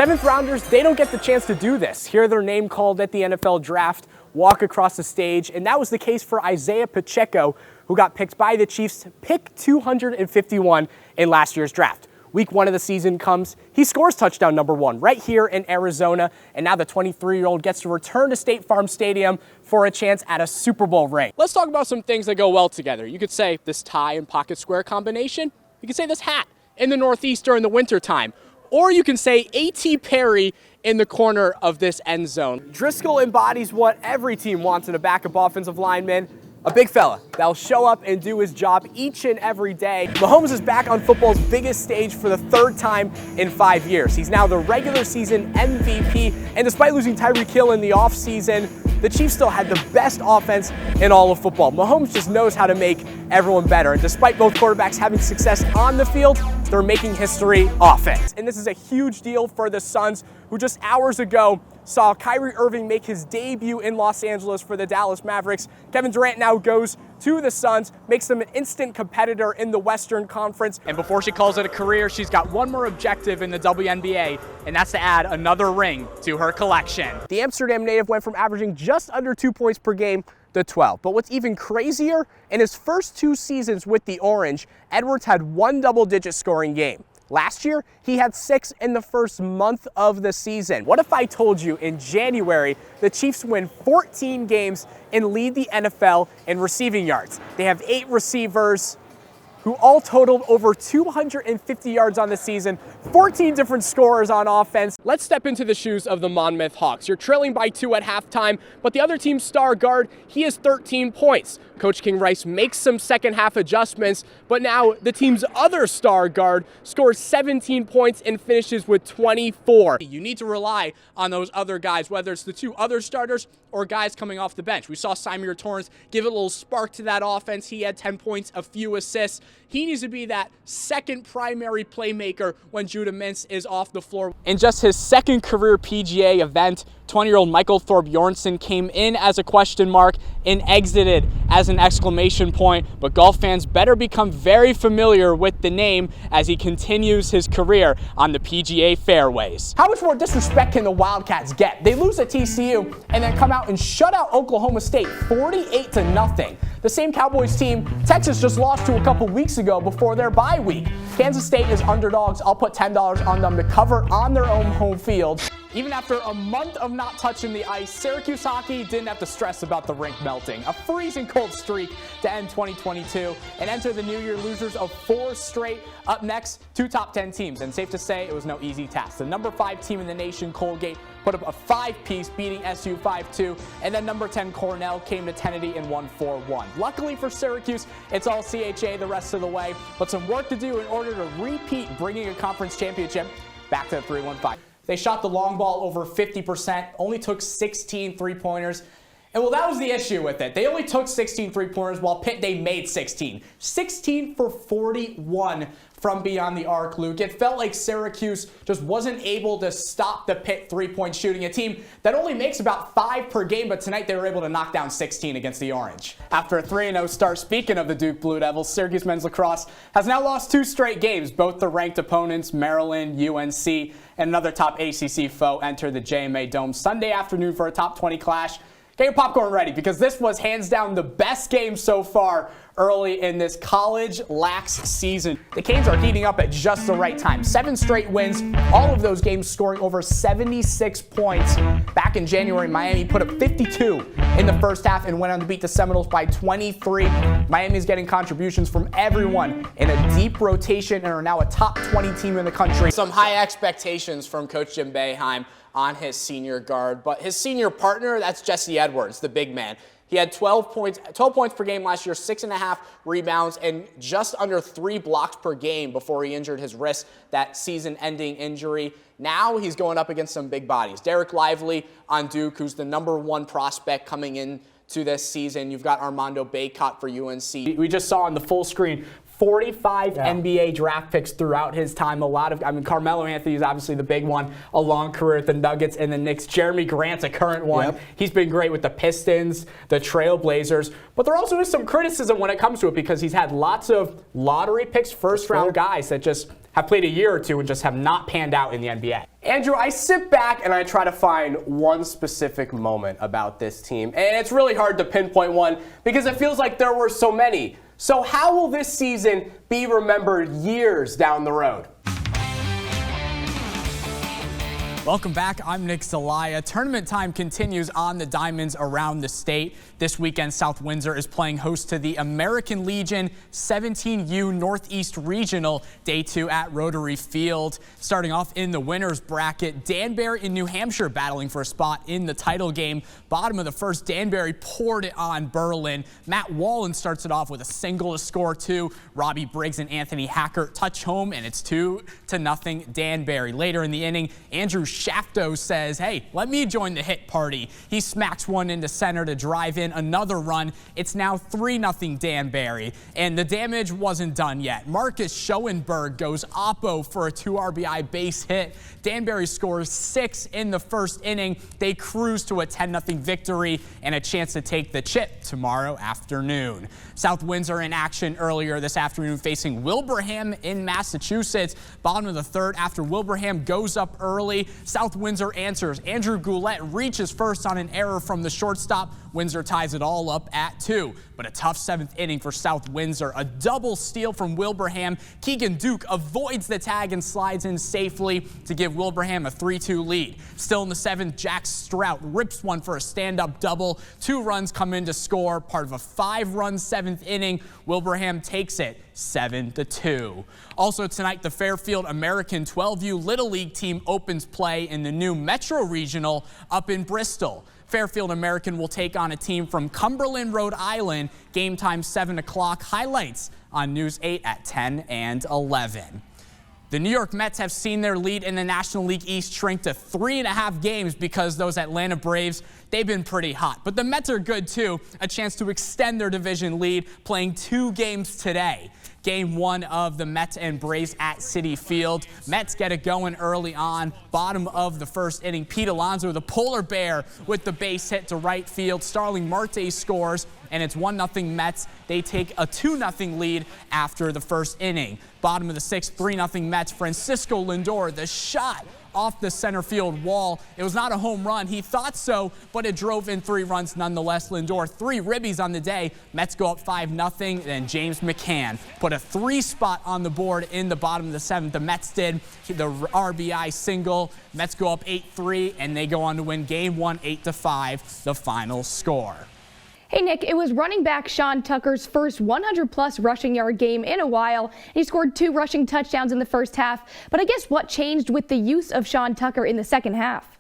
Seventh rounders, they don't get the chance to do this. Hear their name called at the NFL draft, walk across the stage, and that was the case for Isaiah Pacheco, who got picked by the Chiefs, pick 251 in last year's draft. Week 1 of the season comes, he scores touchdown number 1 right here in Arizona, and now the 23-year-old gets to return to State Farm Stadium for a chance at a Super Bowl ring. Let's talk about some things that go well together. You could say this tie and pocket square combination. You could say this hat in the Northeast during the winter time. Or you can say A.T. Perry in the corner of this end zone. Driscoll embodies what every team wants in a backup offensive lineman. A big fella that'll show up and do his job each and every day. Mahomes is back on football's biggest stage for the 3rd time in 5 years. He's now the regular season MVP, and despite losing Tyreek Hill in the offseason, the Chiefs still had the best offense in all of football. Mahomes just knows how to make everyone better, and despite both quarterbacks having success on the field, they're making history offense. And this is a huge deal for the Suns, who just hours ago saw Kyrie Irving make his debut in Los Angeles for the Dallas Mavericks. Kevin Durant now goes to the Suns, makes them an instant competitor in the Western Conference. And before she calls it a career, she's got one more objective in the WNBA, and that's to add another ring to her collection. The Amsterdam native went from averaging just under 2 points per game to 12. But what's even crazier, in his first 2 seasons with the Orange, Edwards had 1 double-digit scoring game. Last year, he had 6 in the first month of the season. What if I told you in January, the Chiefs win 14 games and lead the NFL in receiving yards? They have 8 receivers who all totaled over 250 yards on the season, 14 different scorers on offense. Let's step into the shoes of the Monmouth Hawks. You're trailing by 2 at halftime, but the other team's star guard, he has 13 points. Coach King Rice makes some second half adjustments, but now the team's other star guard scores 17 points and finishes with 24. You need to rely on those other guys, whether it's the 2 other starters or guys coming off the bench. We saw Symir Torrance give it a little spark to that offense. He had 10 points, a few assists. He needs to be that second primary playmaker when Judah Mintz is off the floor. In just his second career PGA event, 20-year-old Michael Thorpe Bjornsson came in as a question mark and exited as an exclamation point, but golf fans better become very familiar with the name as he continues his career on the PGA fairways. How much more disrespect can the Wildcats get? They lose at TCU and then come out and shut out Oklahoma State 48-0. The same Cowboys team Texas just lost to a couple weeks ago before their bye week. Kansas State is underdogs. I'll put $10 on them to cover on their own home field. Even after a month of not touching the ice, Syracuse hockey didn't have to stress about the rink melting. A freezing cold streak to end 2022 and enter the New Year losers of 4 straight. Up next, 2 top 10 teams, and safe to say it was no easy task. The number 5 team in the nation, Colgate, put up a 5-piece beating SU 5-2, and then number 10 Cornell came to Tennessee and won 4-1. Luckily for Syracuse, it's all CHA the rest of the way, but some work to do in order to repeat bringing a conference championship back to the 3-1-5. They shot the long ball over 50%, only took 16 three-pointers. And well, that was the issue with it. They only took 16 three-pointers while Pitt, they made 16. 16 for 41 from beyond the arc, Luke. It felt like Syracuse just wasn't able to stop the Pitt three-point shooting, a team that only makes about 5 per game, but tonight they were able to knock down 16 against the Orange. After a 3-0 start, speaking of the Duke Blue Devils, Syracuse men's lacrosse has now lost 2 straight games. Both the ranked opponents, Maryland, UNC, and another top ACC foe enter the JMA Dome Sunday afternoon for a top 20 clash. Get your popcorn ready, because this was hands down the best game so far early in this college lax season. The Canes are heating up at just the right time. 7 straight wins, all of those games scoring over 76 points. Back in January, Miami put up 52 in the first half and went on to beat the Seminoles by 23. Miami's getting contributions from everyone in a deep rotation and are now a top 20 team in the country. Some high expectations from Coach Jim Boeheim on his senior guard, but his senior partner, that's Jesse Edwards, the big man. He had 12 points per game last year, 6.5 rebounds, and just under 3 blocks per game before he injured his wrist, that season-ending injury. Now he's going up against some big bodies. Derek Lively on Duke, who's the #1 prospect coming in to this season. You've got Armando Bacot for UNC. We just saw on the full screen 45 NBA draft picks throughout his time. Carmelo Anthony is obviously the big one. A long career at the Nuggets and the Knicks. Jeremy Grant's a current one. Yep. He's been great with the Pistons, the Trailblazers. But there also is some criticism when it comes to it, because he's had lots of lottery picks, first-round guys that just have played a year or two and just have not panned out in the NBA. Andrew, I sit back and I try to find one specific moment about this team, and it's really hard to pinpoint one because it feels like there were so many. So how will this season be remembered years down the road? Welcome back. I'm Nick Zelaya. Tournament time continues on the diamonds around the state. This weekend, South Windsor is playing host to the American Legion 17U Northeast Regional, Day 2 at Rotary Field. Starting off in the winner's bracket, Danbury in New Hampshire battling for a spot in the title game. Bottom of the first, Danbury poured it on Berlin. Matt Wallen starts it off with a single to score 2. Robbie Briggs and Anthony Hackert touch home, and it's 2-0 Danbury. Later in the inning, Andrew Shafto says, hey, let me join the hit party. He smacks one into center to drive in another run. It's now 3-0 Danbury, and the damage wasn't done yet. Marcus Schoenberg goes oppo for a 2 RBI base hit. Danbury scores 6 in the first inning. They cruise to a 10-0 victory and a chance to take the chip tomorrow afternoon. South Windsor in action earlier this afternoon facing Wilbraham in Massachusetts. Bottom of the third, after Wilbraham goes up early, South Windsor answers. Andrew Goulet reaches first on an error from the shortstop. Windsor ties it all up at 2. But a tough 7th inning for South Windsor. A double steal from Wilbraham. Keegan Duke avoids the tag and slides in safely to give Wilbraham a 3-2 lead. Still in the 7th, Jack Strout rips one for a stand-up double. 2 runs come in to score, part of a 5-run 7th inning. Wilbraham takes it 7-2. Also tonight, the Fairfield American 12U Little League team opens play in the new Metro Regional up in Bristol. Fairfield American will take on a team from Cumberland, Rhode Island. Game time 7 o'clock. Highlights on News 8 at 10 and 11. The New York Mets have seen their lead in the National League East shrink to 3.5 games because those Atlanta Braves, they've been pretty hot. But the Mets are good too. A chance to extend their division lead, playing 2 games today. Game 1 of the Mets and Braves at Citi Field. Mets get it going early on. Bottom of the first inning, Pete Alonso, the polar bear, with the base hit to right field. Starling Marte scores, and it's 1-0 Mets. They take a 2-0 lead after the first inning. Bottom of the 6th, 3-0 Mets. Francisco Lindor, the shot off the center field wall. It was not a home run. He thought so, but it drove in 3 runs nonetheless. Lindor, 3 ribbies on the day. Mets go up 5-0. Then James McCann put a 3 spot on the board in the bottom of the 7th. The Mets did the RBI single. Mets go up 8-3, and they go on to win Game 1, 8-5, the final score. Hey, Nick, it was running back Sean Tucker's first 100-plus rushing yard game in a while. He scored 2 rushing touchdowns in the first half. But I guess what changed with the use of Sean Tucker in the second half?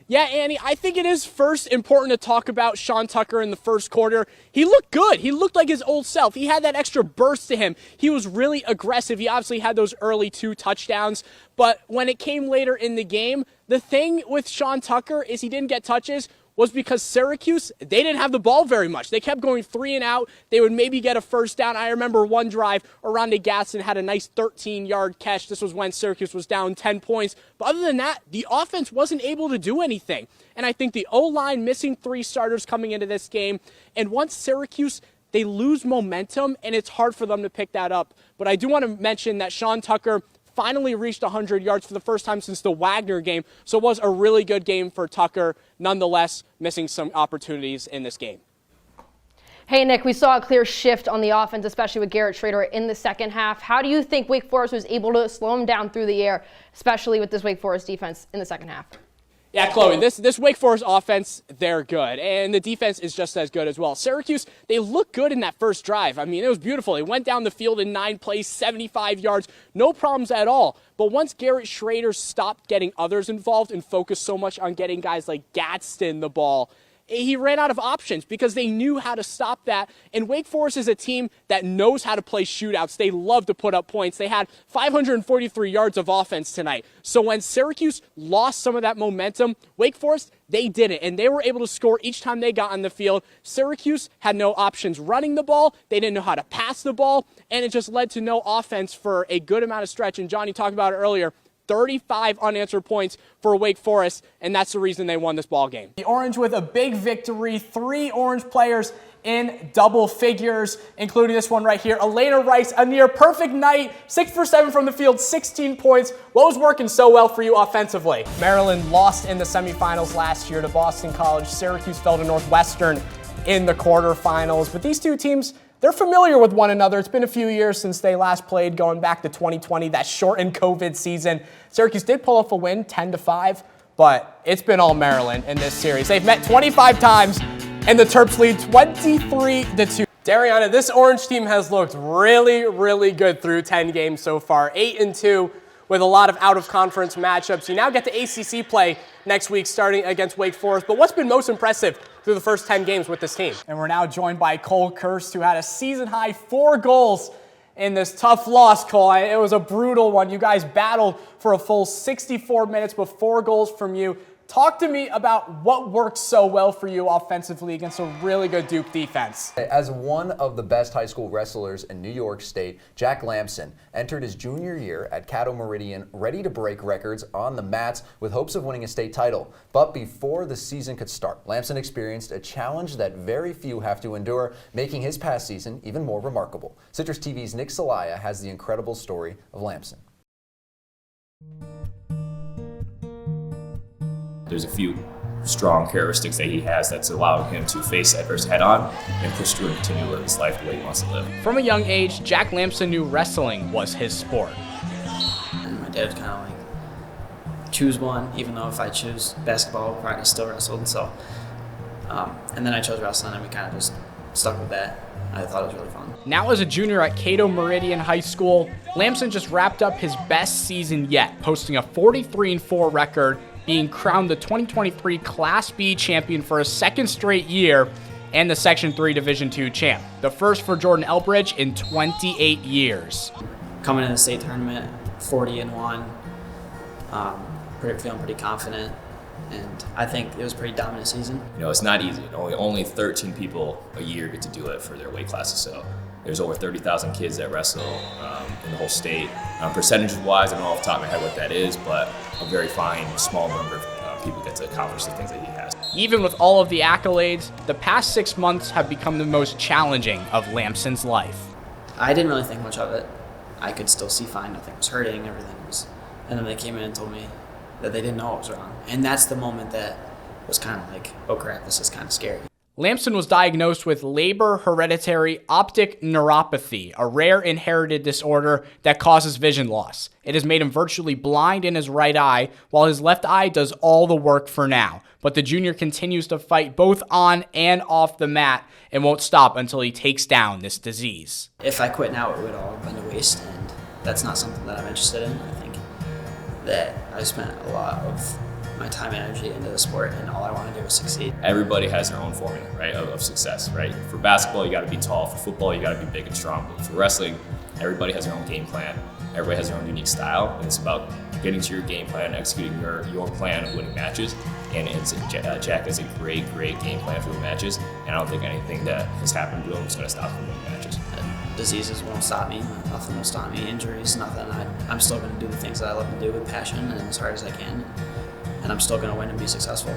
Yeah, Annie, I think it is first important to talk about Sean Tucker in the first quarter. He looked good. He looked like his old self. He had that extra burst to him. He was really aggressive. He obviously had those early 2 touchdowns. But when it came later in the game, the thing with Sean Tucker is he didn't get touches was because Syracuse, they didn't have the ball very much. They kept going 3 and out. They would maybe get a first down. I remember one drive, Aronde Gatson had a nice 13-yard catch. This was when Syracuse was down 10 points. But other than that, the offense wasn't able to do anything. And I think the O-line missing 3 starters coming into this game. And once Syracuse, they lose momentum, and it's hard for them to pick that up. But I do want to mention that Sean Tucker finally reached 100 yards for the first time since the Wagner game. So it was a really good game for Tucker, nonetheless missing some opportunities in this game. Hey, Nick, we saw a clear shift on the offense, especially with Garrett Schrader in the second half. How do you think Wake Forest was able to slow him down through the air, especially with this Wake Forest defense in the second half? Yeah, Chloe, this Wake Forest offense, they're good, and the defense is just as good as well. Syracuse, they look good in that first drive. I mean, it was beautiful. They went down the field in 9 plays, 75 yards, no problems at all. But once Garrett Schrader stopped getting others involved and focused so much on getting guys like Gadsden the ball, he ran out of options because they knew how to stop that. And Wake Forest is a team that knows how to play shootouts. They love to put up points. They had 543 yards of offense tonight. So when Syracuse lost some of that momentum, Wake Forest, they did it. And they were able to score each time they got on the field. Syracuse had no options running the ball. They didn't know how to pass the ball. And it just led to no offense for a good amount of stretch. And Johnny talked about it earlier. 35 unanswered points for Wake Forest, and that's the reason they won this ball game. The Orange with a big victory, 3 Orange players in double figures, including this one right here. Elena Rice, a near perfect night, 6 for 7 from the field, 16 points. What was working so well for you offensively? Maryland lost in the semifinals last year to Boston College. Syracuse fell to Northwestern in the quarterfinals, but these two teams, they're familiar with one another. It's been a few years since they last played, going back to 2020, that shortened COVID season. Syracuse did pull off a win, 10-5, but it's been all Maryland in this series. They've met 25 times, and the Terps lead 23-2. Dariana, this Orange team has looked really, really good through 10 games so far, 8-2 with a lot of out-of-conference matchups. You now get the ACC play next week starting against Wake Forest, but what's been most impressive through the first 10 games with this team? And we're now joined by Cole Kirst, who had a season-high 4 goals in this tough loss, Cole. It was a brutal one. You guys battled for a full 64 minutes with 4 goals from you. Talk to me about what worked so well for you offensively against a really good Duke defense. As one of the best high school wrestlers in New York State, Jack Lamson entered his junior year at Caddo Meridian ready to break records on the mats with hopes of winning a state title. But before the season could start, Lamson experienced a challenge that very few have to endure, making his past season even more remarkable. Citrus TV's Nick Zelaya has the incredible story of Lamson. There's a few strong characteristics that he has that's allowing him to face adversity head on and push through and continue to live his life the way he wants to live. From a young age, Jack Lamson knew wrestling was his sport. And my dad was kind of like, choose one, even though if I choose basketball, I probably still wrestled. So, and then I chose wrestling, and we kind of just stuck with that. I thought it was really fun. Now as a junior at Caddo Meridian High School, Lamson just wrapped up his best season yet, posting a 43-4 record, being crowned the 2023 Class B champion for a second straight year and the Section 3 Division II champ, the first for Jordan Elbridge in 28 years. Coming in the state tournament, 40-1, feeling pretty confident, and I think it was a pretty dominant season. You know, it's not easy. Only 13 people a year get to do it for their weight classes, so there's over 30,000 kids that wrestle in the whole state. Percentage-wise, I don't know off the top of my head what that is, but a very fine, small number of people get to accomplish the things that he has. Even with all of the accolades, the past 6 months have become the most challenging of Lamson's life. I didn't really think much of it. I could still see fine. Nothing was hurting. Everything was. And then they came in and told me that they didn't know what was wrong. And that's the moment that was kind of like, oh crap, this is kind of scary. Lamson was diagnosed with Leber hereditary optic neuropathy, a rare inherited disorder that causes vision loss. It has made him virtually blind in his right eye, while his left eye does all the work for now. But the junior continues to fight both on and off the mat and won't stop until he takes down this disease. If I quit now, it would all have been a waste, and that's not something that I'm interested in. I think that I spent a lot of my time and energy into the sport, and all I want to do is succeed. Everybody has their own formula, right, of success, right? For basketball, you got to be tall. For football, you got to be big and strong. But for wrestling, everybody has their own game plan. Everybody has their own unique style, and it's about getting to your game plan, executing your plan of winning matches. And Jack has a great game plan for the matches, and I don't think anything that has happened to him is going to stop him winning matches. Diseases won't stop me. Nothing will stop me. Injuries, nothing. I'm still going to do the things that I love to do with passion and as hard as I can. And I'm still going to win and be successful.